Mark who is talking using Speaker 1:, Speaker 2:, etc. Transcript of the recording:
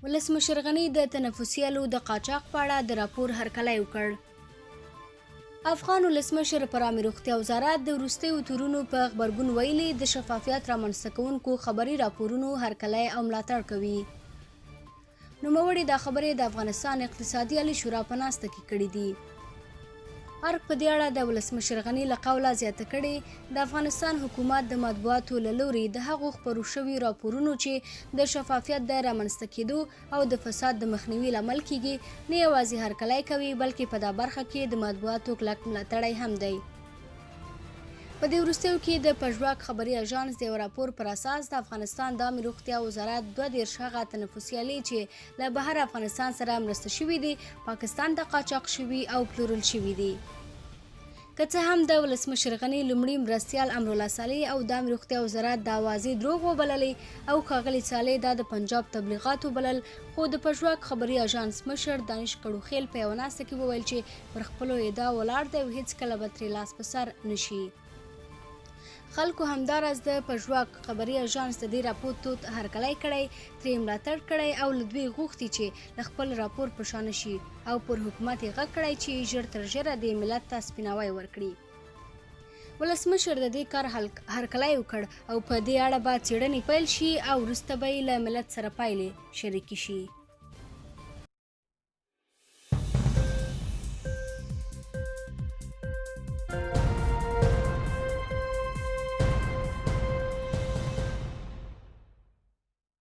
Speaker 1: ولسمشر غني د تنفسي آلو د قاچاق په اړه د راپور هرکلی وکړ. افغان ولسمشر پر عامې روغتیا وزارت د وروستیو تورونو په غبرګون ویلي د شفافیت رامنځته کوونکو خبري راپورونو هرکلی او ملاتړ کوي. نوموړي دا خبرې د افغانستان اقتصادي عالي شورا په ناسته کې کړې دي. ارګ په دې اړه د ولسمشر غني له قوله زیاته کړې د افغانستان حکومت د مطبوعاتو له لوري د هغو خپرو شوي راپورونو چې د شفافیت د رامنځته کېدو او د فساد د مخنیوي لامل کیږي نه یوازې هرکلی کوي بلکې په دا برخه کې د مطبوعاتو کلک ملاتړی هم دی. په دې وروستیو کې د پژواک خبري آژانس د یو راپور پر اساس د افغانستان د عامې روغتیا وزارت 22 هغه تنفسي آلې چې له بهر افغانستان سره مرسته شوي دي پاکستان ته قاچاق شوي او پلورل شوي دي. که څه هم د ولسمشر غني لومړي مرستیال امرالله صالح او د عامې روغتیا وزارت دا واضح دروغ وبللې او ښاغلي صالح دا د پنجاب تبلیغات وبلل، خو د پژواک خبري آژانس مشر دانش کړوخیل په یوه ناسته کې وویل چې پر خپلو ادعا ولاړ دی او هیڅکله به ترې لاس په سر نشي. خلکو همداراز د پژواک خبري آژانس د دې راپور تود هرکلی کړی، ترې ملاتړ کړی او له دوی غوښتي چې له خپل راپور په شا نشي او پر حکومت یې غږ کړی چې ژر تر ژره دې ملت ته سپیناوی ورکړي. ولسمشر د دې کار هرکلی وکړ او په دې اړه به څېړنې پیل شي او وروسته به یې له ملت سره پایلې شریکې شي.